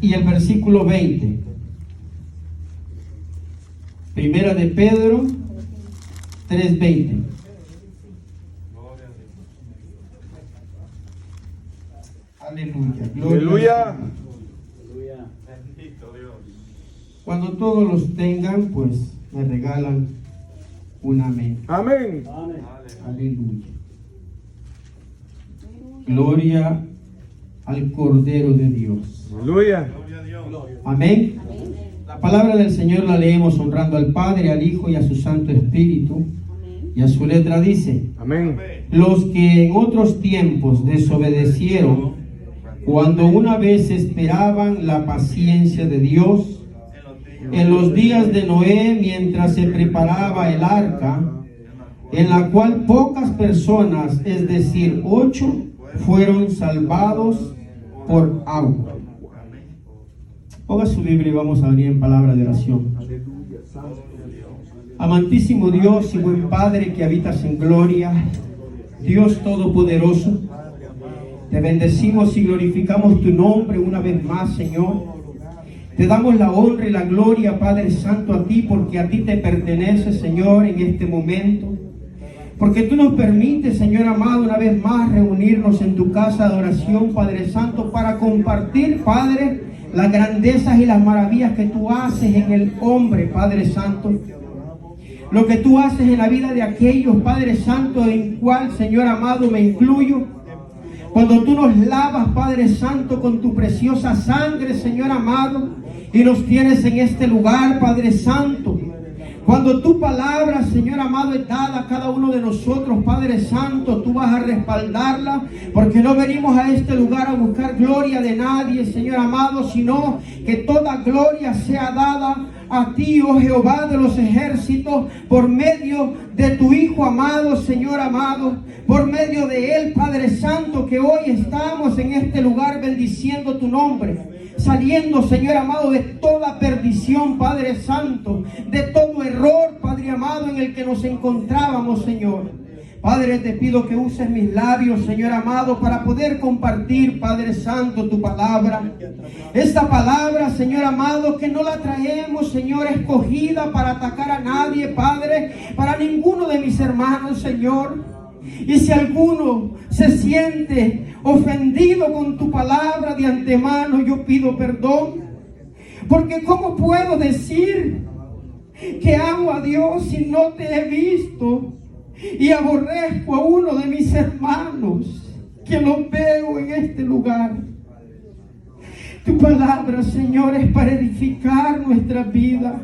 y el versículo 20. Primera de Pedro 3:20. Aleluya. Aleluya. Cuando todos los tengan, pues me regalan un amén. Amén. Aleluya. Gloria al Cordero de Dios. Aleluya. Amén. La palabra del Señor la leemos honrando al Padre, al Hijo y a su Santo Espíritu. Y a su letra dice: Amén. los que en otros tiempos desobedecieron, cuando una vez esperaban la paciencia de Dios, en los días de Noé, mientras se preparaba el arca, en la cual pocas personas, es decir, 8, fueron salvados por agua. Ponga su Biblia y vamos a venir en palabra de oración. Amantísimo Dios y buen Padre que habitas en gloria, Dios Todopoderoso, te bendecimos y glorificamos tu nombre una vez más, Señor. Te damos la honra y la gloria, Padre Santo, a ti, porque a ti te pertenece, Señor, en este momento. Porque tú nos permites, Señor amado, una vez más reunirnos en tu casa de oración, Padre Santo, para compartir, Padre, las grandezas y las maravillas que tú haces en el hombre, Padre Santo. Lo que tú haces en la vida de aquellos, Padre Santo, en cual, Señor amado, me incluyo. Cuando tú nos lavas, Padre Santo, con tu preciosa sangre, Señor amado, y nos tienes en este lugar, Padre Santo. Cuando tu palabra, Señor amado, es dada a cada uno de nosotros, Padre Santo, tú vas a respaldarla, porque no venimos a este lugar a buscar gloria de nadie, Señor amado, sino que toda gloria sea dada a ti, oh Jehová de los ejércitos, por medio de tu Hijo amado, Señor amado, por medio de Él, Padre Santo, que hoy estamos en este lugar bendiciendo tu nombre. Saliendo, Señor amado, de toda perdición, Padre Santo, de todo error, Padre amado, en el que nos encontrábamos, Señor. Padre, te pido que uses mis labios, Señor amado, para poder compartir, Padre Santo, tu palabra. Esta palabra, Señor amado, que no la traemos, Señor, escogida para atacar a nadie, Padre, para ninguno de mis hermanos, Señor. Y si alguno se siente ofendido con tu palabra de antemano, yo pido perdón. Porque ¿cómo puedo decir que amo a Dios si no te he visto? Y aborrezco a uno de mis hermanos que los veo en este lugar. Tu palabra, Señor, es para edificar nuestra vida,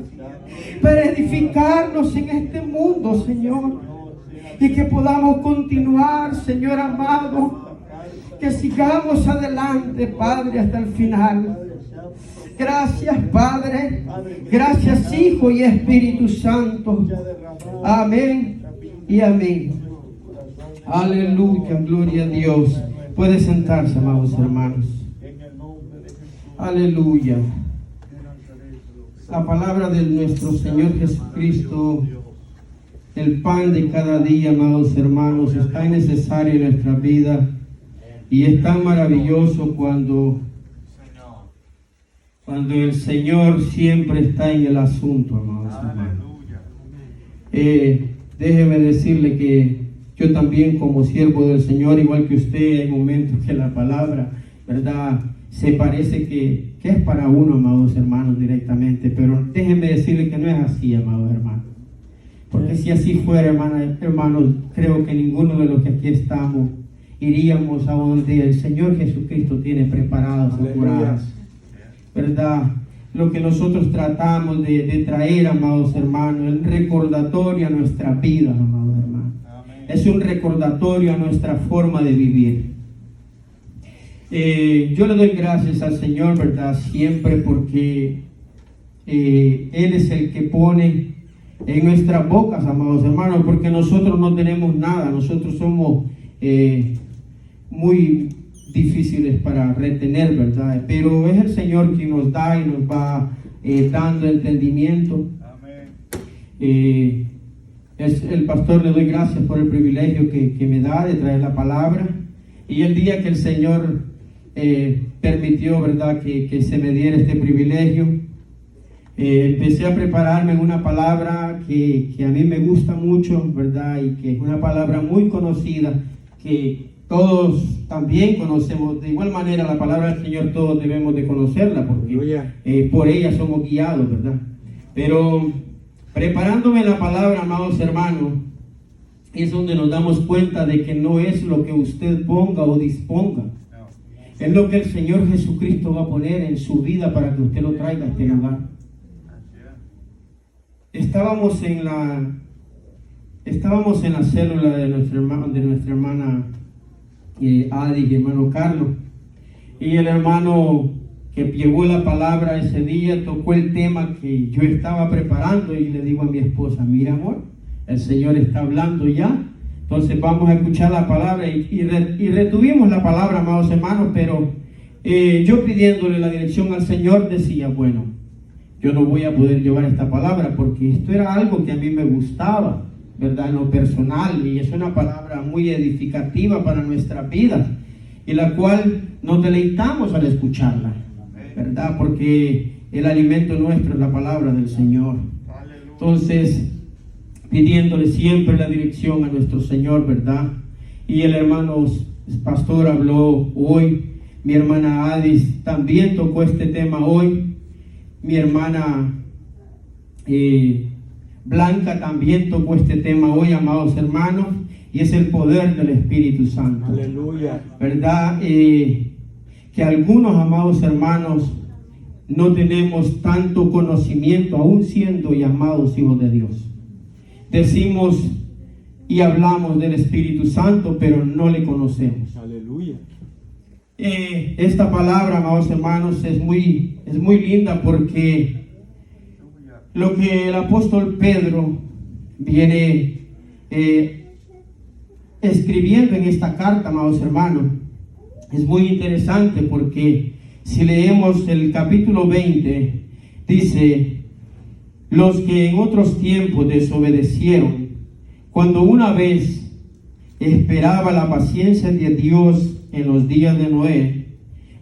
para edificarnos en este mundo, Señor. Y que podamos continuar, Señor amado, que sigamos adelante, Padre, hasta el final. Gracias, Padre. Gracias, Hijo y Espíritu Santo. Amén y amén. Aleluya, gloria a Dios. Puede sentarse, amados hermanos. Aleluya. La palabra de nuestro Señor Jesucristo, el pan de cada día, amados hermanos, es tan necesario en nuestra vida y es tan maravilloso cuando el Señor siempre está en el asunto, amados hermanos. Déjeme decirle que yo también, como siervo del Señor, igual que usted, hay momentos que la palabra, ¿verdad?, se parece que es para uno, amados hermanos, directamente, pero déjeme decirle que no es así, amados hermanos. Porque si así fuera, hermanos, creo que ninguno de los que aquí estamos iríamos a donde el Señor Jesucristo tiene preparadas sus moradas, ¿verdad? Lo que nosotros tratamos de traer, amados hermanos, es un recordatorio a nuestra vida, amados hermanos. Es un recordatorio a nuestra forma de vivir. Yo le doy gracias al Señor, ¿verdad? Siempre, porque Él es el que pone en nuestras bocas, amados hermanos, porque nosotros no tenemos nada, nosotros somos muy difíciles para retener, ¿verdad? Pero es el Señor quien nos da y nos va dando entendimiento. Es el pastor, le doy gracias por el privilegio que me da de traer la palabra, y el día que el Señor permitió, ¿verdad?, que se me diera este privilegio. Empecé a prepararme en una palabra que a mí me gusta mucho, ¿verdad?, y que es una palabra muy conocida, que todos también conocemos. De igual manera, la palabra del Señor todos debemos de conocerla, porque por ella somos guiados, ¿verdad? Pero preparándome la palabra, amados hermanos, es donde nos damos cuenta de que no es lo que usted ponga o disponga, es lo que el Señor Jesucristo va a poner en su vida para que usted lo traiga a este lugar. Estábamos en la célula de nuestra hermana Adi y hermano Carlos, y el hermano que llevó la palabra ese día tocó el tema que yo estaba preparando, y le digo a mi esposa: mira, amor, el Señor está hablando ya, entonces vamos a escuchar la palabra, y retuvimos la palabra, amados hermanos, pero yo pidiéndole la dirección al Señor decía: bueno, yo no voy a poder llevar esta palabra porque esto era algo que a mí me gustaba, ¿verdad?, en lo personal, y es una palabra muy edificativa para nuestra vida, y la cual nos deleitamos al escucharla, ¿verdad?, porque el alimento nuestro es la palabra del Señor. Entonces, pidiéndole siempre la dirección a nuestro Señor, ¿verdad? Y el hermano pastor habló hoy, mi hermana Adis también tocó este tema hoy, mi hermana Blanca también tocó este tema hoy, amados hermanos, y es el poder del Espíritu Santo. Aleluya. ¿Verdad? Que algunos, amados hermanos, no tenemos tanto conocimiento, aún siendo llamados hijos de Dios. Decimos y hablamos del Espíritu Santo, pero no le conocemos. Aleluya. Esta palabra, amados hermanos, es muy linda, porque lo que el apóstol Pedro viene escribiendo en esta carta, amados hermanos, es muy interesante, porque si leemos el capítulo 20, dice: los que en otros tiempos desobedecieron, cuando una vez esperaba la paciencia de Dios en los días de Noé,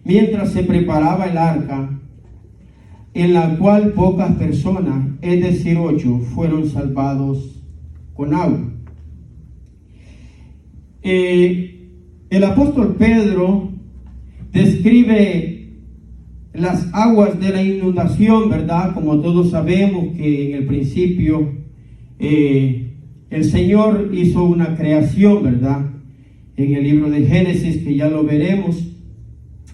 mientras se preparaba el arca, en la cual pocas personas, es decir 8, fueron salvados con agua. El apóstol Pedro describe las aguas de la inundación, ¿verdad? Como todos sabemos que en el principio el Señor hizo una creación, ¿verdad? En el libro de Génesis, que ya lo veremos,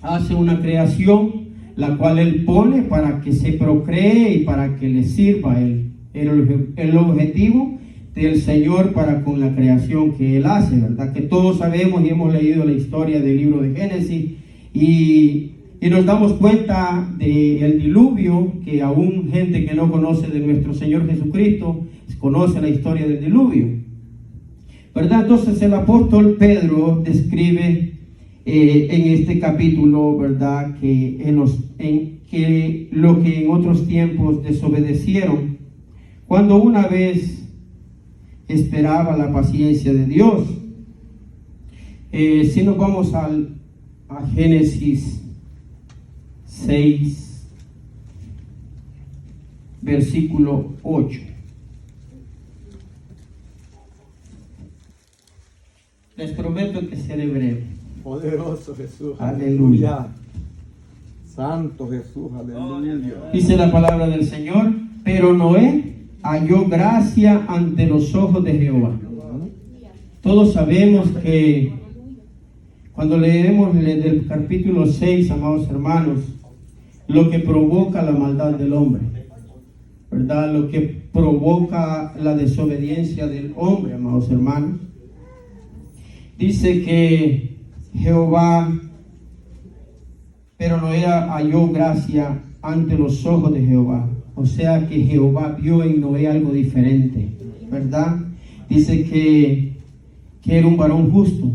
hace una creación, la cual Él pone para que se procree y para que le sirva el objetivo del Señor para con la creación que Él hace, ¿verdad? Que todos sabemos y hemos leído la historia del libro de Génesis, y nos damos cuenta del diluvio, que aún gente que no conoce de nuestro Señor Jesucristo conoce la historia del diluvio, ¿verdad? Entonces el apóstol Pedro describe en este capítulo, ¿verdad?, que lo que en otros tiempos desobedecieron, cuando una vez esperaba la paciencia de Dios. Si nos vamos a Génesis 6, versículo 8. Les prometo que seré breve. Poderoso Jesús. Aleluya. Santo Jesús. Aleluya. Dice la palabra del Señor: pero Noé halló gracia ante los ojos de Jehová. Todos sabemos que cuando leemos del capítulo 6, amados hermanos, lo que provoca la maldad del hombre, ¿verdad? Lo que provoca la desobediencia del hombre, amados hermanos. Dice que Jehová, pero Noé halló gracia ante los ojos de Jehová. O sea que Jehová vio en Noé algo diferente, ¿verdad? Dice que era un varón justo.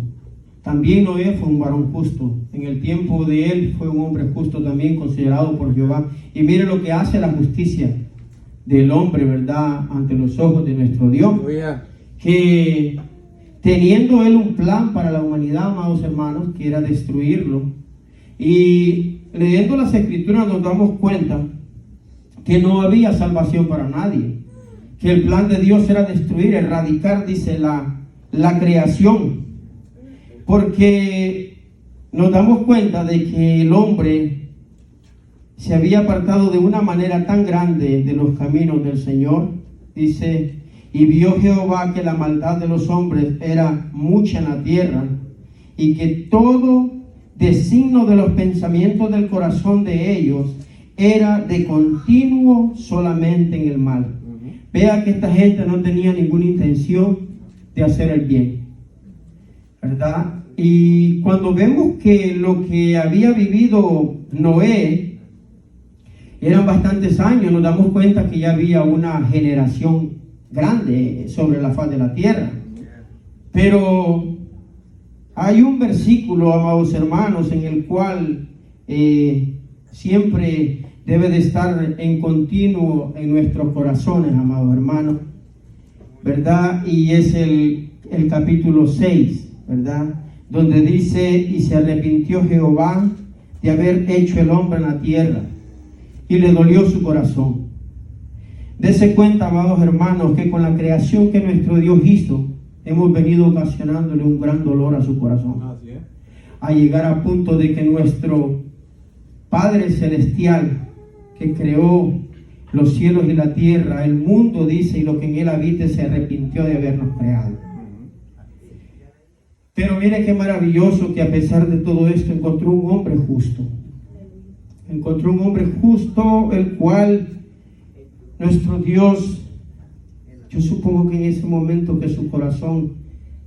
También Noé fue un varón justo. En el tiempo de él fue un hombre justo también, considerado por Jehová. Y mire lo que hace la justicia del hombre, ¿verdad?, ante los ojos de nuestro Dios. Que teniendo él un plan para la humanidad, amados hermanos, que era destruirlo, Y leyendo las escrituras nos damos cuenta que no había salvación para nadie, que el plan de Dios era destruir, erradicar, dice la creación, porque nos damos cuenta de que el hombre se había apartado de una manera tan grande de los caminos del Señor. Dice, y vio Jehová que la maldad de los hombres era mucha en la tierra, y que todo designio de los pensamientos del corazón de ellos era de continuo solamente en el mal. Vea que esta gente no tenía ninguna intención de hacer el bien, ¿verdad? Y cuando vemos que lo que había vivido Noé eran bastantes años, nos damos cuenta que ya había una generación grande sobre la faz de la tierra. Pero hay un versículo, amados hermanos, en el cual siempre debe de estar en continuo en nuestros corazones, amados hermanos, ¿verdad? Y es el capítulo 6, ¿verdad? Donde dice, y se arrepintió Jehová de haber hecho el hombre en la tierra, y le dolió su corazón. Dese cuenta, amados hermanos, que con la creación que nuestro Dios hizo, hemos venido ocasionándole un gran dolor a su corazón, a llegar a punto de que nuestro Padre Celestial, que creó los cielos y la tierra, el mundo, dice, y lo que en él habite, se arrepintió de habernos creado. Pero mire qué maravilloso que a pesar de todo esto encontró un hombre justo. Encontró un hombre justo, el cual nuestro Dios, yo supongo que en ese momento que su corazón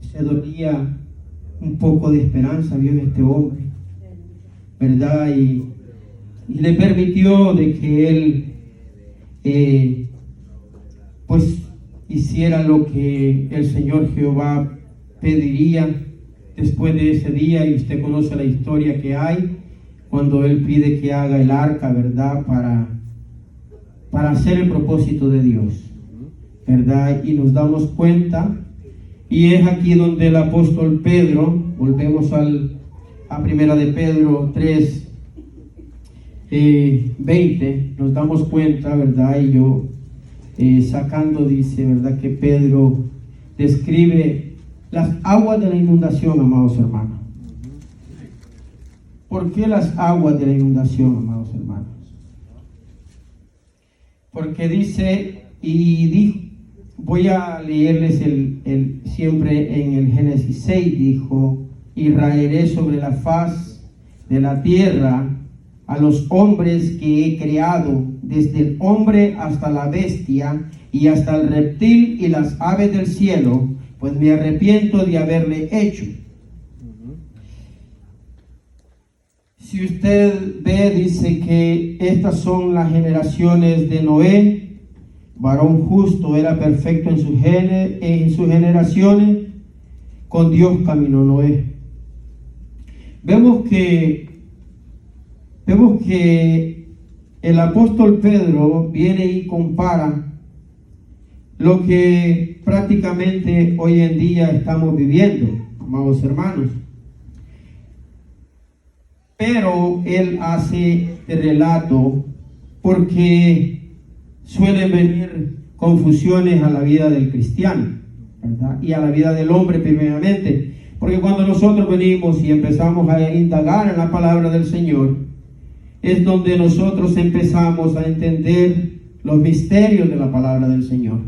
se dolía, un poco de esperanza vio en este hombre, ¿verdad? Y le permitió de que él pues hiciera lo que el Señor Jehová pediría después de ese día. Y usted conoce la historia que hay cuando él pide que haga el arca, ¿verdad? Para hacer el propósito de Dios, ¿verdad? Y nos damos cuenta, y es aquí donde el apóstol Pedro, volvemos a primera de Pedro 3, 20, nos damos cuenta, ¿verdad? Y yo sacando, dice, ¿verdad? Que Pedro describe las aguas de la inundación, amados hermanos. ¿Por qué las aguas de la inundación, amados hermanos? Porque dice, y dijo, voy a leerles siempre en el Génesis 6, dijo, y raeré sobre la faz de la tierra a los hombres que he creado, desde el hombre hasta la bestia y hasta el reptil y las aves del cielo, pues me arrepiento de haberle hecho. Si usted ve, dice que estas son las generaciones de Noé, varón justo, era perfecto en sus generaciones, con Dios caminó Noé. Vemos que el apóstol Pedro viene y compara lo que prácticamente hoy en día estamos viviendo, amados hermanos. Pero él hace el relato porque suelen venir confusiones a la vida del cristiano, ¿verdad? Y a la vida del hombre primeramente. Porque cuando nosotros venimos y empezamos a indagar en la palabra del Señor, es donde nosotros empezamos a entender los misterios de la palabra del Señor,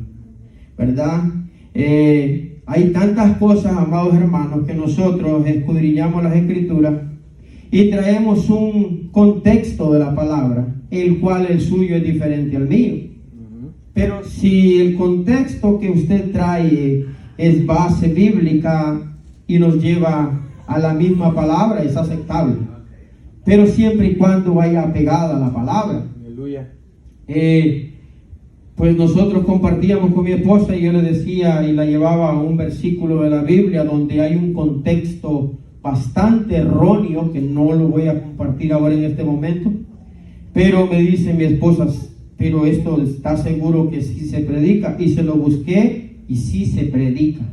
¿verdad? Hay tantas cosas, amados hermanos, que nosotros escudriñamos las Escrituras y traemos un contexto de la palabra, el cual el suyo es diferente al mío. Pero si el contexto que usted trae es base bíblica y nos lleva a la misma palabra, es aceptable. Pero siempre y cuando vaya apegada a la palabra. Aleluya. Pues nosotros compartíamos con mi esposa y yo le decía y la llevaba a un versículo de la Biblia donde hay un contexto bastante erróneo, que no lo voy a compartir ahora en este momento, pero me dice mi esposa, pero esto está seguro que sí se predica, y se lo busqué y sí se predica,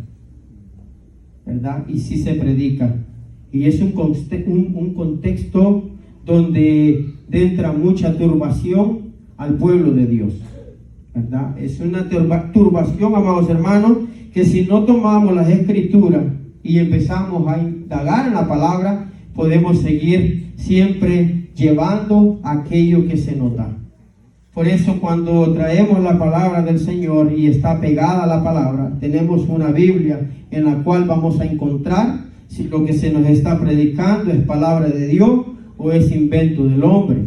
¿verdad? Y sí se predica, y es un contexto donde entra mucha turbación al pueblo de Dios, ¿verdad? Es una turbación, amados hermanos, que si no tomamos las escrituras y empezamos a indagar en la palabra, podemos seguir siempre llevando aquello que se nota. Por eso cuando traemos la palabra del Señor y está pegada a la palabra, tenemos una Biblia en la cual vamos a encontrar si lo que se nos está predicando es palabra de Dios o es invento del hombre.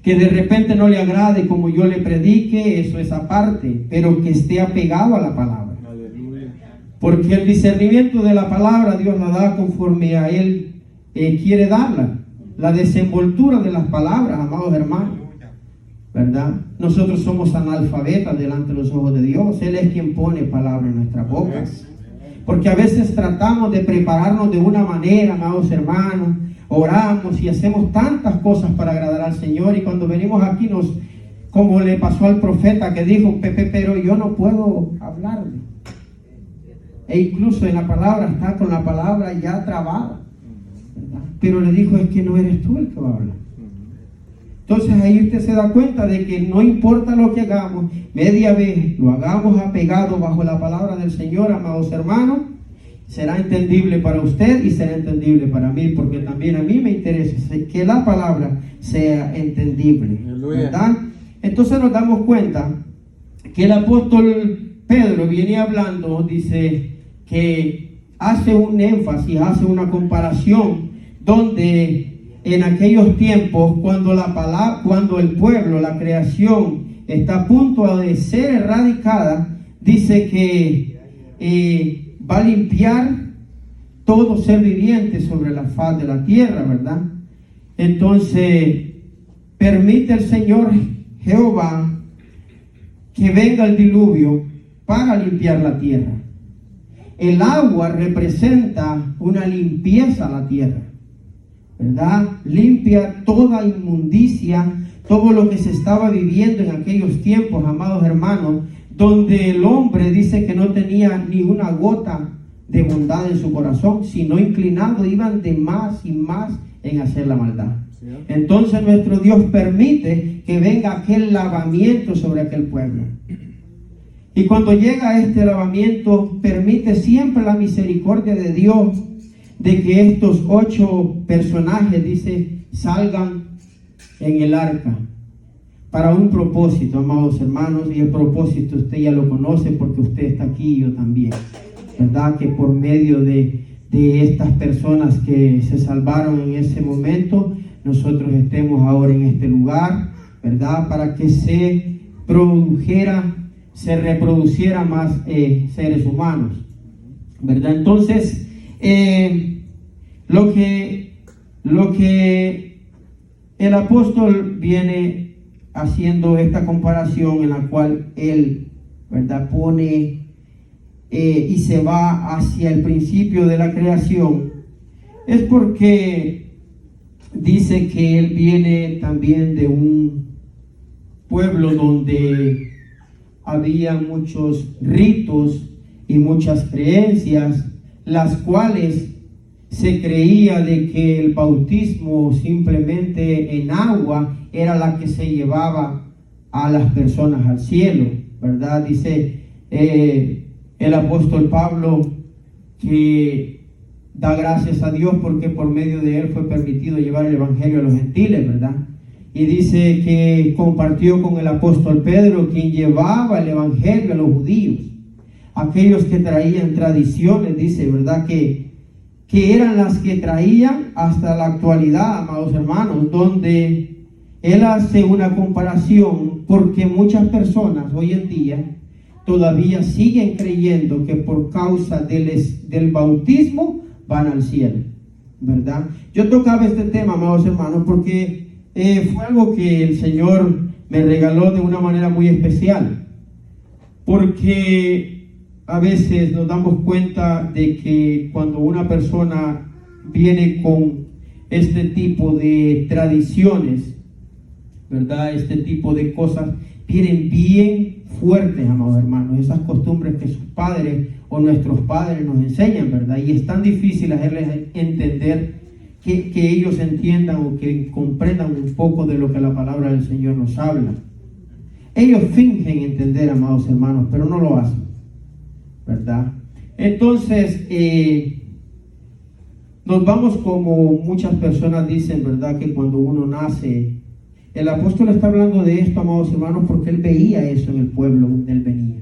Que de repente no le agrade como yo le predique, eso es aparte, pero que esté apegado a la palabra. Aleluya. Porque el discernimiento de la palabra Dios la da conforme a Él quiere darla. La desenvoltura de las palabras, amados hermanos, ¿verdad? Nosotros somos analfabetas delante de los ojos de Dios. Él es quien pone palabra en nuestras bocas. Porque a veces tratamos de prepararnos de una manera, amados hermanos, oramos y hacemos tantas cosas para agradar al Señor, y cuando venimos aquí como le pasó al profeta que dijo, pero yo no puedo hablarle. E incluso en la palabra está con la palabra ya trabada, ¿verdad? Pero le dijo, es que no eres tú el que va a hablar. Entonces ahí usted se da cuenta de que no importa lo que hagamos, media vez lo hagamos apegado bajo la palabra del Señor, amados hermanos, será entendible para usted y será entendible para mí, porque también a mí me interesa que la palabra sea entendible, ¿verdad? Entonces nos damos cuenta que el apóstol Pedro viene hablando, dice que hace un énfasis, hace una comparación donde en aquellos tiempos, cuando el pueblo, la creación, está a punto de ser erradicada, dice que va a limpiar todo ser viviente sobre la faz de la tierra, ¿verdad? Entonces, permite el Señor Jehová que venga el diluvio para limpiar la tierra. El agua representa una limpieza a la tierra, ¿verdad? Limpia toda inmundicia, todo lo que se estaba viviendo en aquellos tiempos, amados hermanos, donde el hombre dice que no tenía ni una gota de bondad en su corazón, sino inclinado iban de más y más en hacer la maldad. Entonces nuestro Dios permite que venga aquel lavamiento sobre aquel pueblo. Y cuando llega este lavamiento, permite siempre la misericordia de Dios de que estos 8 personajes, dice, salgan en el arca para un propósito, amados hermanos, y el propósito usted ya lo conoce porque usted está aquí y yo también, ¿verdad? Que por medio de estas personas que se salvaron en ese momento, nosotros estemos ahora en este lugar, ¿verdad? Para que se reproduciera más seres humanos, ¿verdad? Entonces, lo que el apóstol viene haciendo esta comparación en la cual él, ¿verdad?, pone y se va hacia el principio de la creación, es porque dice que él viene también de un pueblo donde había muchos ritos y muchas creencias, las cuales se creía de que el bautismo simplemente en agua era la que se llevaba a las personas al cielo, ¿verdad? Dice el apóstol Pablo que da gracias a Dios porque por medio de él fue permitido llevar el evangelio a los gentiles, ¿verdad? Y dice que compartió con el apóstol Pedro, quien llevaba el evangelio a los judíos, aquellos que traían tradiciones, dice, ¿verdad? Que eran las que traían hasta la actualidad, amados hermanos, donde él hace una comparación porque muchas personas hoy en día todavía siguen creyendo que por causa del bautismo van al cielo, ¿verdad? Yo tocaba este tema, amados hermanos, porque fue algo que el Señor me regaló de una manera muy especial, porque a veces nos damos cuenta de que cuando una persona viene con este tipo de tradiciones, ¿verdad?, este tipo de cosas, vienen bien fuertes, amados hermanos, esas costumbres que sus padres o nuestros padres nos enseñan, ¿verdad? Y es tan difícil hacerles entender que ellos entiendan o que comprendan un poco de lo que la palabra del Señor nos habla. Ellos fingen entender, amados hermanos, pero no lo hacen, ¿verdad? Entonces, nos vamos como muchas personas dicen, ¿verdad? Que cuando uno nace, el apóstol está hablando de esto, amados hermanos, porque él veía eso en el pueblo donde él venía.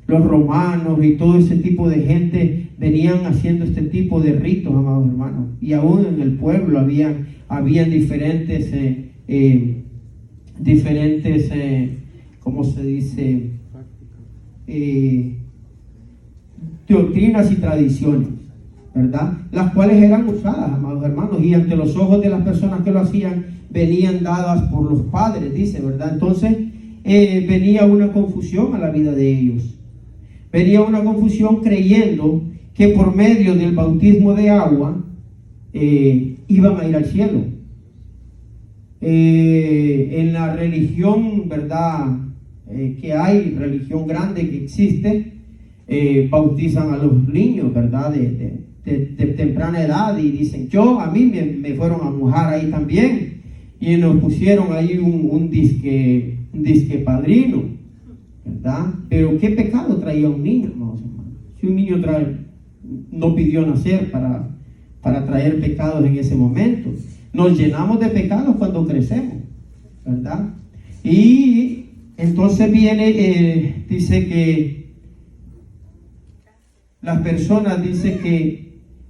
Los romanos y todo ese tipo de gente venían haciendo este tipo de ritos, amados hermanos. Y aún en el pueblo habían diferentes, ¿cómo se dice? Doctrinas y tradiciones, ¿verdad? Las cuales eran usadas, amados hermanos, y ante los ojos de las personas que lo hacían, venían dadas por los padres, dice, ¿verdad? Entonces, venía una confusión a la vida de ellos. Venía una confusión creyendo que por medio del bautismo de agua iban a ir al cielo. En la religión, ¿verdad? Que hay, religión grande que existe, bautizan a los niños, ¿verdad? De temprana edad y dicen, a mí me fueron a mojar ahí también y nos pusieron ahí un disque padrino, ¿verdad? Pero ¿qué pecado traía un niño, hermanos? Si un niño no pidió nacer para traer pecados en ese momento. Nos llenamos de pecados cuando crecemos, ¿verdad? Y entonces dice que las personas, dice que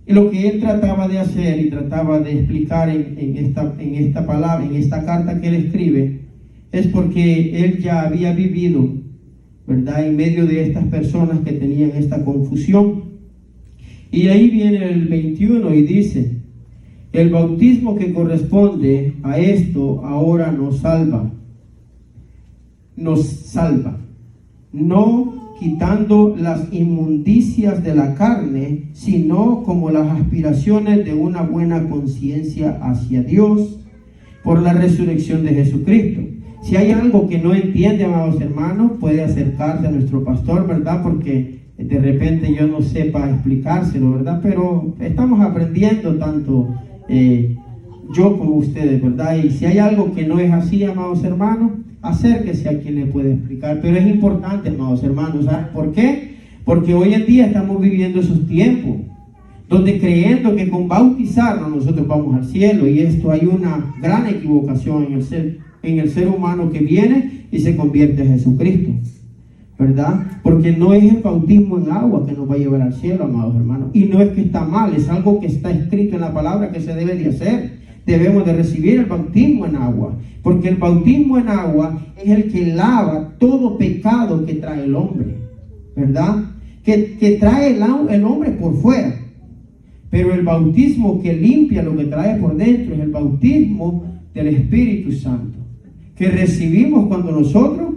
lo que él trataba de hacer y trataba de explicar en esta palabra, en esta carta que él escribe, es porque él ya había vivido, ¿verdad?, en medio de estas personas que tenían esta confusión. Y ahí viene el 21 y dice: el bautismo que corresponde a esto ahora nos salva, no quitando las inmundicias de la carne, sino como las aspiraciones de una buena conciencia hacia Dios por la resurrección de Jesucristo. Si hay algo que no entiende, amados hermanos, puede acercarse a nuestro pastor, ¿verdad? Porque de repente yo no sepa explicárselo, ¿verdad? Pero estamos aprendiendo tanto yo como ustedes, ¿verdad? Y si hay algo que no es así, amados hermanos, acérquese a quien le puede explicar. Pero es importante, amados hermanos, ¿sabes por qué? Porque hoy en día estamos viviendo esos tiempos donde creyendo que con bautizarnos nosotros vamos al cielo, y esto hay una gran equivocación en el ser humano que viene y se convierte en Jesucristo, ¿verdad? Porque no es el bautismo en agua que nos va a llevar al cielo, amados hermanos, y no es que está mal, es algo que está escrito en la palabra que se debe de hacer. Debemos de recibir el bautismo en agua, porque el bautismo en agua es el que lava todo pecado que trae el hombre, ¿verdad? Que trae el hombre por fuera, pero el bautismo que limpia lo que trae por dentro es el bautismo del Espíritu Santo, que recibimos cuando nosotros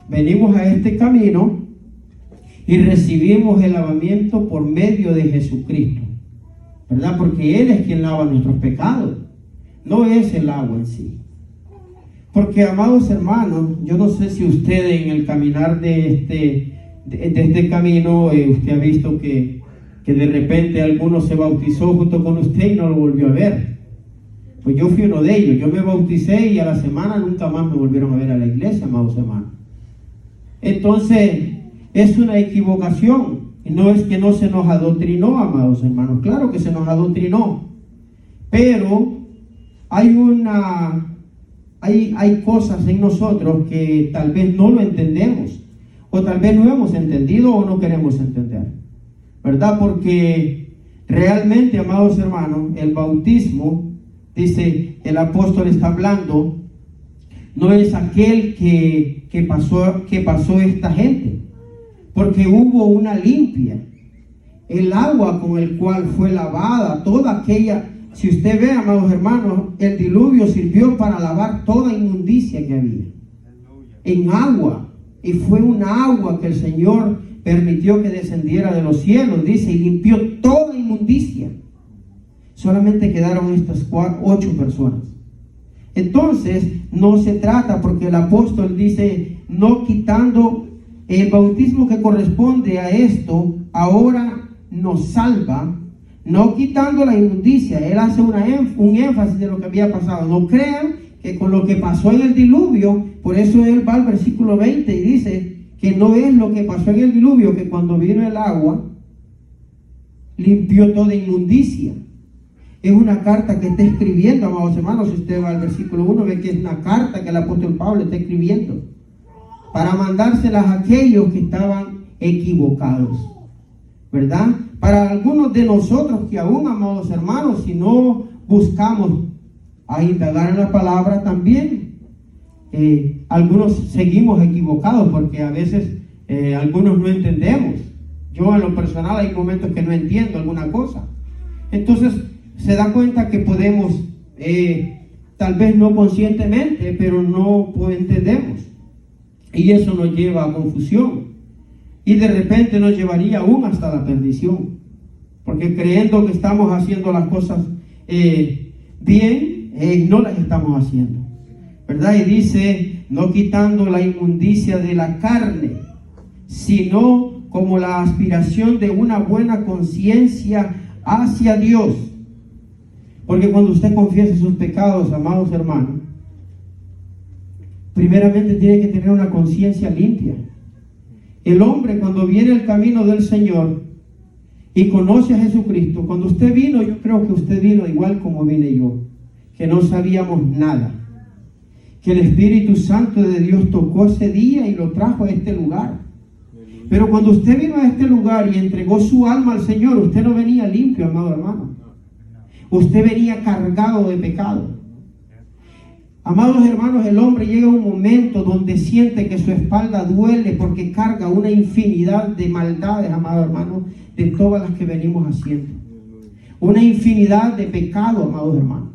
venimos a este camino y recibimos el lavamiento por medio de Jesucristo, ¿verdad? Porque Él es quien lava nuestros pecados, no es el agua en sí. Porque, amados hermanos, yo no sé si usted en el caminar de este camino, usted ha visto que de repente alguno se bautizó junto con usted y no lo volvió a ver. Pues yo fui uno de ellos. Yo me bauticé y a la semana nunca más me volvieron a ver a la iglesia, amados hermanos. Entonces, es una equivocación. Y no es que no se nos adoctrinó, amados hermanos. Claro que se nos adoctrinó. Pero hay cosas en nosotros que tal vez no lo entendemos. O tal vez no hemos entendido o no queremos entender, ¿verdad? Porque realmente, amados hermanos, el bautismo, dice el apóstol, está hablando, no es aquel que pasó esta gente, porque hubo una limpia. El agua con el cual fue lavada toda aquella, si usted ve, amados hermanos, el diluvio sirvió para lavar toda inmundicia que había en agua, y fue una agua que el Señor permitió que descendiera de los cielos, dice, y limpió toda inmundicia. Solamente quedaron estas 8 personas. Entonces, no se trata, porque el apóstol dice, no quitando el bautismo que corresponde a esto, ahora nos salva, no quitando la inmundicia. Él hace un énfasis de lo que había pasado. No crean que con lo que pasó en el diluvio, por eso él va al versículo 20 y dice que no es lo que pasó en el diluvio, que cuando vino el agua limpió toda inmundicia. Es una carta que está escribiendo, amados hermanos. Si usted va al versículo 1, ve que es una carta que el apóstol Pablo está escribiendo para mandárselas a aquellos que estaban equivocados, ¿verdad? Para algunos de nosotros que aún, amados hermanos, si no buscamos a indagar en la palabra también, algunos seguimos equivocados porque a veces algunos no entendemos. Yo en lo personal hay momentos que no entiendo alguna cosa. Entonces se da cuenta que podemos, tal vez no conscientemente, pero no entendemos. Y eso nos lleva a confusión. Y de repente nos llevaría aún hasta la perdición. Porque creyendo que estamos haciendo las cosas bien, no las estamos haciendo, ¿verdad? Y dice, no quitando la inmundicia de la carne, sino como la aspiración de una buena conciencia hacia Dios. Porque cuando usted confiesa sus pecados, amados hermanos, primeramente tiene que tener una conciencia limpia. El hombre, cuando viene el camino del Señor y conoce a Jesucristo, cuando usted vino, yo creo que usted vino igual como vine yo, que no sabíamos nada, que el Espíritu Santo de Dios tocó ese día y lo trajo a este lugar. Pero cuando usted vino a este lugar y entregó su alma al Señor, usted no venía limpio, amado hermano. Usted venía cargado de pecado. Amados hermanos, el hombre llega a un momento donde siente que su espalda duele porque carga una infinidad de maldades, amados hermanos, de todas las que venimos haciendo. Una infinidad de pecados, amados hermanos.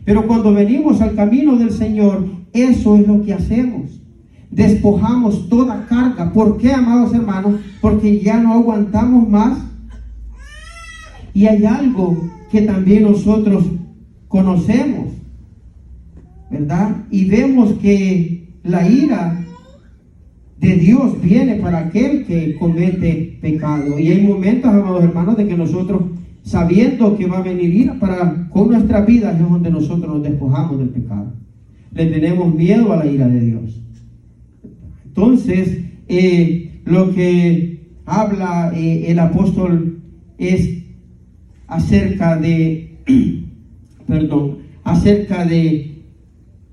Pero cuando venimos al camino del Señor, eso es lo que hacemos. Despojamos toda carga. ¿Por qué, amados hermanos? Porque ya no aguantamos más. Y hay algo que también nosotros conocemos, ¿verdad? Y vemos que la ira de Dios viene para aquel que comete pecado. Y hay momentos, amados hermanos, de que nosotros, sabiendo que va a venir ira con nuestras vidas, es donde nosotros nos despojamos del pecado. Le tenemos miedo a la ira de Dios. Entonces, lo que habla el apóstol es acerca de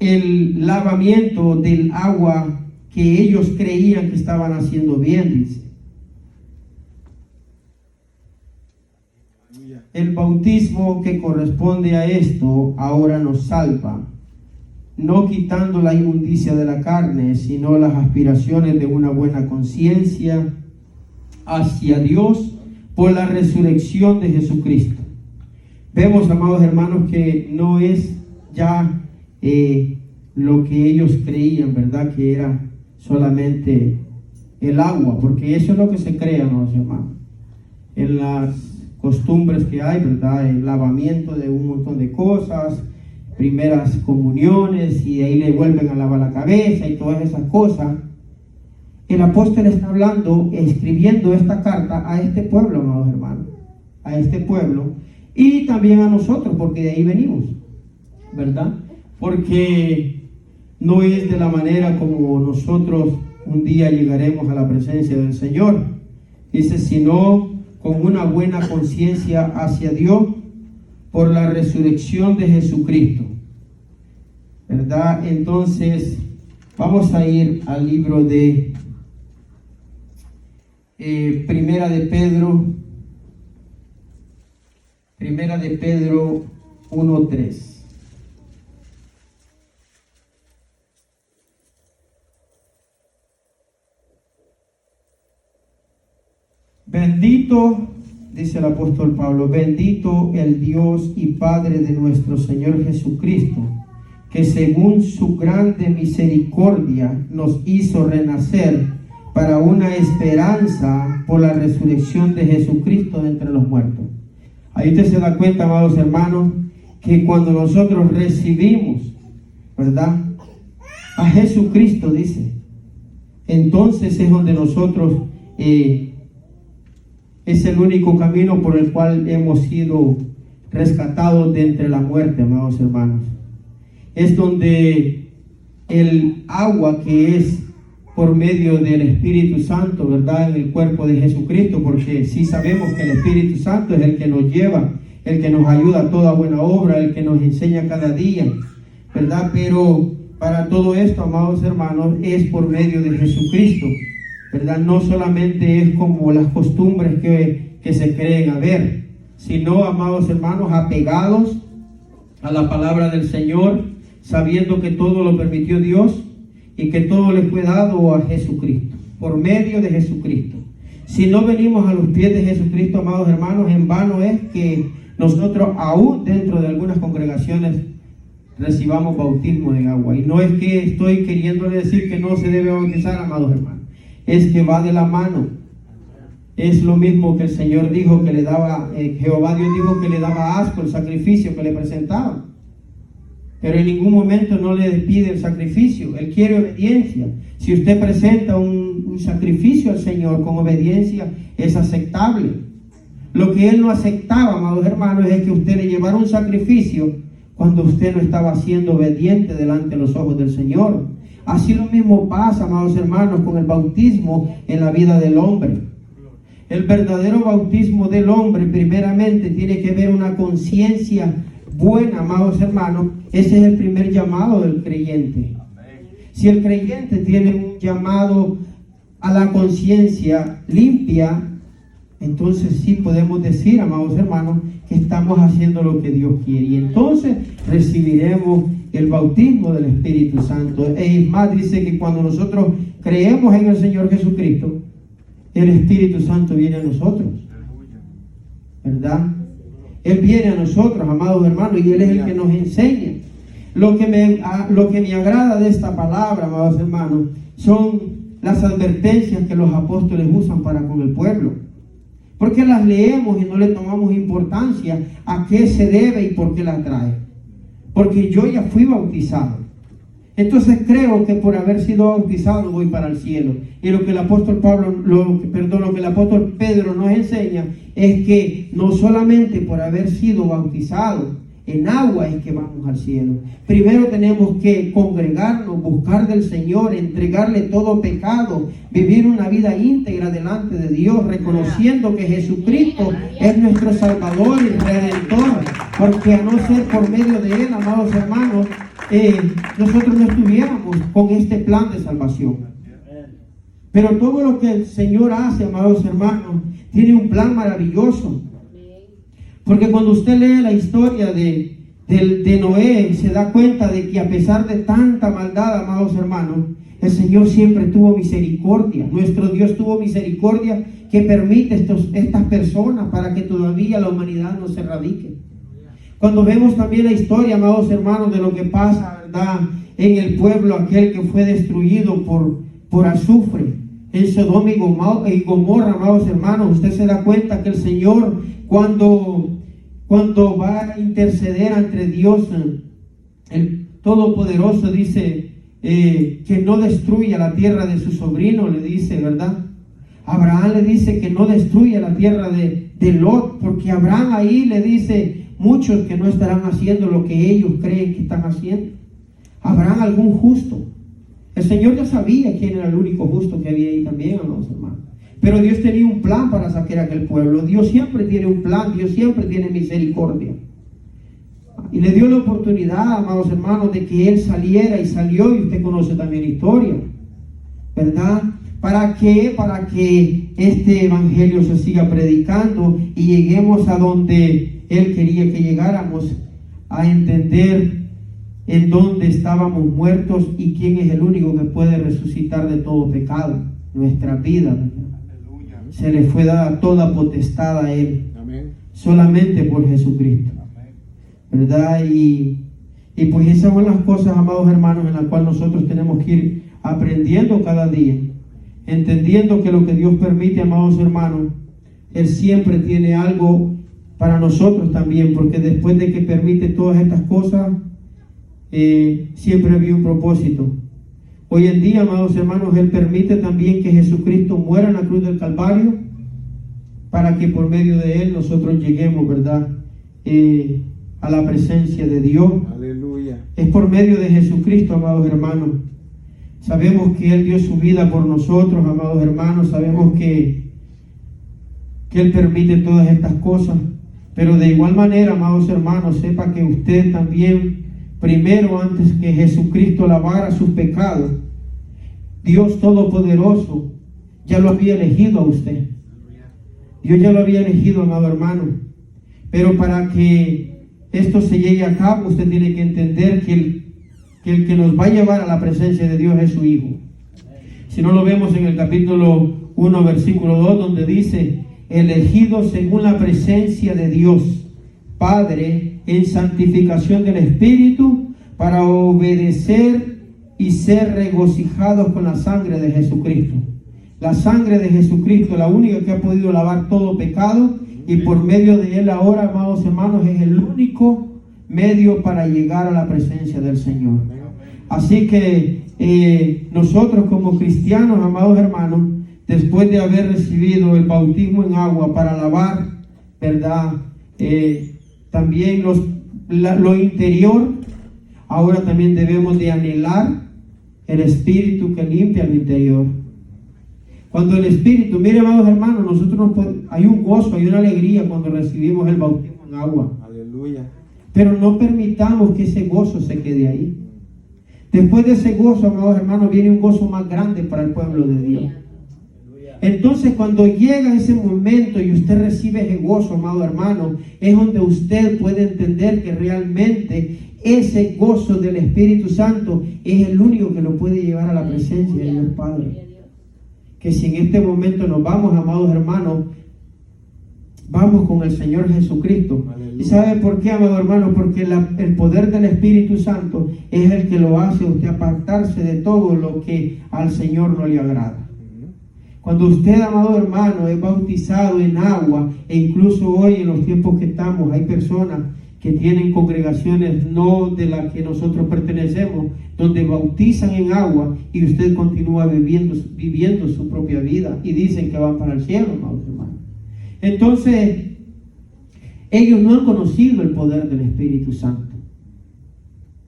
el lavamiento del agua que ellos creían que estaban haciendo bien, dice. El bautismo que corresponde a esto ahora nos salva, no quitando la inmundicia de la carne, sino las aspiraciones de una buena conciencia hacia Dios por la resurrección de Jesucristo. Vemos, amados hermanos, que no es ya lo que ellos creían, ¿verdad? Que era solamente el agua, porque eso es lo que se cree, amados hermanos, en las costumbres que hay, ¿verdad? El lavamiento de un montón de cosas, primeras comuniones, y ahí le vuelven a lavar la cabeza y todas esas cosas. El apóstol está hablando, escribiendo esta carta a este pueblo, amados hermanos, a este pueblo, y también a nosotros, porque de ahí venimos, ¿verdad? Porque no es de la manera como nosotros un día llegaremos a la presencia del Señor. Dice, sino con una buena conciencia hacia Dios por la resurrección de Jesucristo, ¿verdad? Entonces, vamos a ir al libro de Primera de Pedro 1:3. Bendito, dice el apóstol Pablo, bendito el Dios y Padre de nuestro Señor Jesucristo, que según su grande misericordia nos hizo renacer para una esperanza por la resurrección de Jesucristo de entre los muertos. Ahí usted se da cuenta, amados hermanos, que cuando nosotros recibimos, ¿verdad?, a Jesucristo, dice, entonces es donde nosotros es el único camino por el cual hemos sido rescatados de entre la muerte, amados hermanos. Es donde el agua que es por medio del Espíritu Santo, ¿verdad? En el cuerpo de Jesucristo, porque sí sabemos que el Espíritu Santo es el que nos lleva, el que nos ayuda a toda buena obra, el que nos enseña cada día, ¿verdad? Pero para todo esto, amados hermanos, es por medio de Jesucristo, ¿verdad? No solamente es como las costumbres que se creen haber, sino, amados hermanos, apegados a la palabra del Señor, sabiendo que todo lo permitió Dios y que todo le fue dado a Jesucristo, por medio de Jesucristo. Si no venimos a los pies de Jesucristo, amados hermanos, en vano es que nosotros, aún dentro de algunas congregaciones, recibamos bautismo en agua. Y no es que estoy queriéndole decir que no se debe bautizar, amados hermanos, es que va de la mano. Es lo mismo que el Señor dijo que le daba, Jehová Dios dijo que le daba asco el sacrificio que le presentaba. Pero en ningún momento no le pide el sacrificio, Él quiere obediencia. Si usted presenta un sacrificio al Señor con obediencia, es aceptable. Lo que Él no aceptaba, amados hermanos, es que usted le llevara un sacrificio cuando usted no estaba siendo obediente delante de los ojos del Señor. Así lo mismo pasa, amados hermanos, con el bautismo en la vida del hombre. El verdadero bautismo del hombre primeramente tiene que ver una conciencia buena, amados hermanos. Ese es el primer llamado del creyente. Si el creyente tiene un llamado a la conciencia limpia, entonces sí podemos decir, amados hermanos, que estamos haciendo lo que Dios quiere. Y entonces recibiremos el bautismo del Espíritu Santo. Es más, dice que cuando nosotros creemos en el Señor Jesucristo, el Espíritu Santo viene a nosotros, ¿verdad? Él viene a nosotros, amados hermanos, y Él es el que nos enseña. Lo que me agrada de esta palabra, amados hermanos, son las advertencias que los apóstoles usan para con el pueblo. Porque las leemos y no le tomamos importancia a qué se debe y por qué las trae. Porque yo ya fui bautizado. Entonces creo que por haber sido bautizado voy para el cielo. Y lo que el apóstol Pedro nos enseña es que no solamente por haber sido bautizado en agua es que vamos al cielo. Primero tenemos que congregarnos, buscar del Señor, entregarle todo pecado, vivir una vida íntegra delante de Dios, reconociendo que Jesucristo es nuestro Salvador y Redentor, porque a no ser por medio de Él, amados hermanos, nosotros no estuviéramos con este plan de salvación. Pero todo lo que el Señor hace, amados hermanos, tiene un plan maravilloso. Porque cuando usted lee la historia de Noé, se da cuenta de que a pesar de tanta maldad, amados hermanos, el Señor siempre tuvo misericordia. Nuestro Dios tuvo misericordia que permite estas personas para que todavía la humanidad no se erradique. Cuando vemos también la historia, amados hermanos, de lo que pasa, ¿verdad?, en el pueblo aquel que fue destruido por azufre, en Sodoma y Gomorra, amados hermanos, usted se da cuenta que el Señor, cuando va a interceder ante Dios, el Todopoderoso, dice que no destruya la tierra de su sobrino, le dice, ¿verdad? Abraham le dice que no destruya la tierra de Lot, porque Abraham ahí le dice, muchos que no estarán haciendo lo que ellos creen que están haciendo. ¿Habrán algún justo? El Señor ya sabía quién era el único justo que había ahí también, amados hermanos. Pero Dios tenía un plan para sacar a aquel pueblo. Dios siempre tiene un plan, Dios siempre tiene misericordia. Y le dio la oportunidad, amados hermanos, de que Él saliera, y salió, y usted conoce también la historia, ¿verdad? ¿Para qué? Para que este evangelio se siga predicando y lleguemos a donde Él quería que llegáramos, a entender en dónde estábamos muertos y quién es el único que puede resucitar de todo pecado, nuestra vida, ¿verdad? Se le fue dada toda potestad a Él. Amén. Solamente por Jesucristo. Amén. ¿Verdad? Y pues esas son las cosas, amados hermanos, en las cuales nosotros tenemos que ir aprendiendo cada día, entendiendo que lo que Dios permite, amados hermanos, Él siempre tiene algo para nosotros también, porque después de que permite todas estas cosas, siempre había un propósito. Hoy en día, amados hermanos, Él permite también que Jesucristo muera en la cruz del Calvario para para que por medio de Él nosotros lleguemos, ¿verdad? A la presencia de Dios. Aleluya. Es por medio de Jesucristo, amados hermanos. Sabemos que Él dio su vida por nosotros, amados hermanos. Sabemos que Él permite todas estas cosas. Pero de igual manera, amados hermanos, sepa que usted también, primero, antes que Jesucristo lavara sus pecados, Dios Todopoderoso ya lo había elegido a usted. Dios ya lo había elegido, amado hermano. Pero para que esto se llegue a cabo, usted tiene que entender que el que nos va a llevar a la presencia de Dios es su Hijo. Si no lo vemos en el capítulo 1, versículo 2, donde dice: elegido según la presencia de Dios Padre en santificación del Espíritu, para obedecer y ser regocijados con la sangre de Jesucristo. La sangre de Jesucristo, la única que ha podido lavar todo pecado, y por medio de Él ahora, amados hermanos, es el único medio para llegar a la presencia del Señor. Así que nosotros como cristianos, amados hermanos, después de haber recibido el bautismo en agua para lavar, ¿verdad? También lo interior, ahora también debemos de anhelar el Espíritu que limpia el interior. Cuando el Espíritu, mire, amados hermanos, hay un gozo, hay una alegría cuando recibimos el bautismo en agua. Aleluya. Pero no permitamos que ese gozo se quede ahí. Después de ese gozo, amados hermanos, viene un gozo más grande para el pueblo de Dios. Entonces, cuando llega ese momento y usted recibe ese gozo, amado hermano, es donde usted puede entender que realmente ese gozo del Espíritu Santo es el único que lo puede llevar a la presencia de Dios Padre. Que si en este momento nos vamos, amados hermanos, vamos con el Señor Jesucristo. Aleluya. ¿Y sabe por qué, amado hermano? Porque el poder del Espíritu Santo es el que lo hace a usted apartarse de todo lo que al Señor no le agrada. Cuando usted, amado hermano, es bautizado en agua, e incluso hoy en los tiempos que estamos, hay personas que tienen congregaciones no de las que nosotros pertenecemos, donde bautizan en agua y usted continúa viviendo su propia vida y dicen que van para el cielo, amados hermanos. Entonces, ellos no han conocido el poder del Espíritu Santo.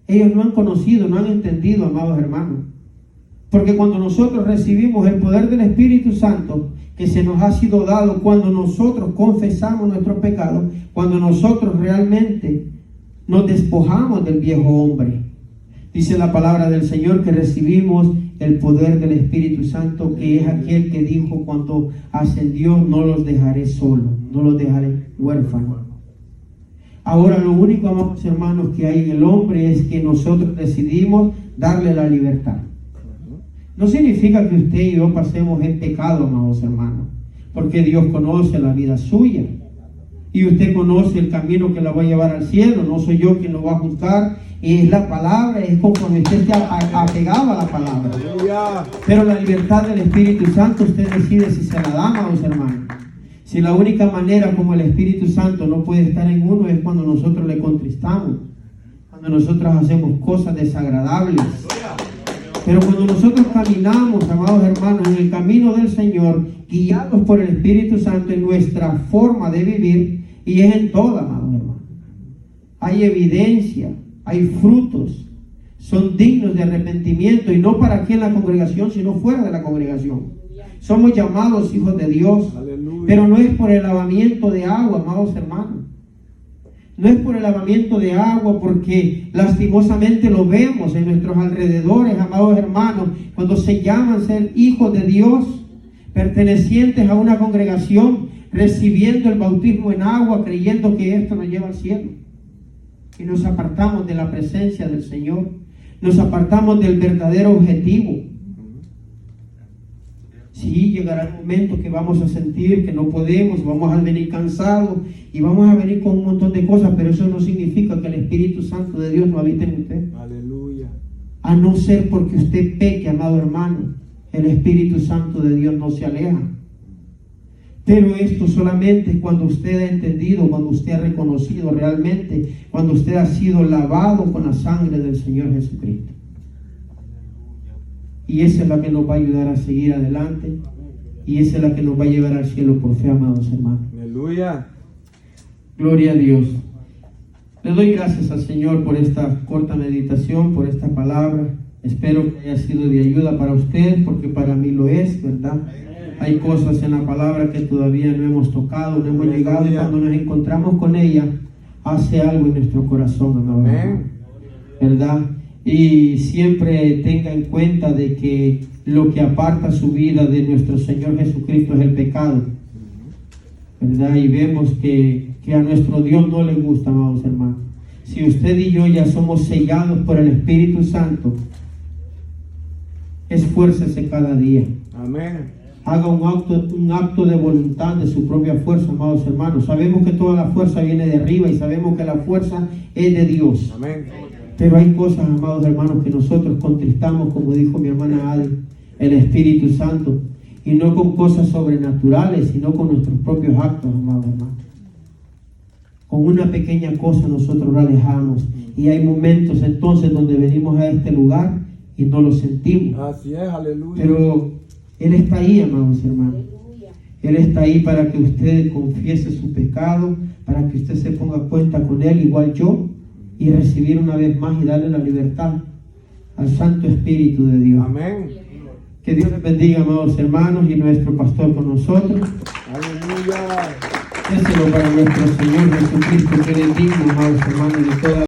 Ellos no han conocido, no han entendido, amados hermanos. Porque cuando nosotros recibimos el poder del Espíritu Santo, que se nos ha sido dado cuando nosotros confesamos nuestros pecados, cuando nosotros realmente nos despojamos del viejo hombre. Dice la palabra del Señor que recibimos el poder del Espíritu Santo, que es aquel que dijo cuando ascendió: no los dejaré solos, no los dejaré huérfanos. Ahora lo único, amados hermanos, que hay en el hombre es que nosotros decidimos darle la libertad. No significa que usted y yo pasemos en pecado, amados hermanos, porque Dios conoce la vida suya y usted conoce el camino que la va a llevar al cielo. No soy yo quien lo va a juzgar, y es la palabra, es conforme usted esté apegado a la palabra. Pero la libertad del Espíritu Santo usted decide si se la da, amados hermanos. Si la única manera como el Espíritu Santo no puede estar en uno es cuando nosotros le contristamos, cuando nosotros hacemos cosas desagradables. Pero cuando nosotros caminamos, amados hermanos, en el camino del Señor, guiados por el Espíritu Santo en nuestra forma de vivir, y es en toda, amados hermanos, hay evidencia, hay frutos, son dignos de arrepentimiento, y no para aquí en la congregación, sino fuera de la congregación. Somos llamados hijos de Dios. Aleluya. Pero no es por el lavamiento de agua, amados hermanos. No es por el lavamiento de agua, porque lastimosamente lo vemos en nuestros alrededores, amados hermanos, cuando se llaman ser hijos de Dios, pertenecientes a una congregación, recibiendo el bautismo en agua, creyendo que esto nos lleva al cielo. Y nos apartamos de la presencia del Señor, nos apartamos del verdadero objetivo. Sí, llegará el momento que vamos a sentir que no podemos, vamos a venir cansados y vamos a venir con un montón de cosas, pero eso no significa que el Espíritu Santo de Dios no habite en usted. Aleluya. A no ser porque usted peque, amado hermano, el Espíritu Santo de Dios no se aleja. Pero esto solamente es cuando usted ha entendido, cuando usted ha reconocido realmente, cuando usted ha sido lavado con la sangre del Señor Jesucristo. Y esa es la que nos va a ayudar a seguir adelante y esa es la que nos va a llevar al cielo por fe, amados hermanos. Aleluya. Gloria a Dios. Le doy gracias al Señor por esta corta meditación, por esta palabra. Espero que haya sido de ayuda para usted, porque para mí lo es, ¿verdad? Hay cosas en la palabra que todavía no hemos tocado, no hemos llegado, y cuando nos encontramos con ella, hace algo en nuestro corazón, amado hermano, ¿verdad? Y siempre tenga en cuenta de que lo que aparta su vida de nuestro Señor Jesucristo es el pecado, ¿verdad? Y vemos que a nuestro Dios no le gusta, amados hermanos. Si usted y yo ya somos sellados por el Espíritu Santo, esfuércese cada día. Amén. Haga un acto de voluntad de su propia fuerza, amados hermanos. Sabemos que toda la fuerza viene de arriba y sabemos que la fuerza es de Dios. Amén. Pero hay cosas, amados hermanos, que nosotros contristamos, como dijo mi hermana Adi, el Espíritu Santo, y no con cosas sobrenaturales, sino con nuestros propios actos, amados hermanos. Con una pequeña cosa nosotros la dejamos, y hay momentos entonces donde venimos a este lugar y no lo sentimos. Así es, aleluya. Pero Él está ahí, amados hermanos. Él está ahí para que usted confiese su pecado, para que usted se ponga a cuenta con Él, igual yo, y recibir una vez más y darle la libertad al Santo Espíritu de Dios. Amén. Que Dios les bendiga, amados hermanos, y nuestro pastor con nosotros. Aleluya. Déselo para nuestro Señor Jesucristo, que es digno, amados hermanos, de toda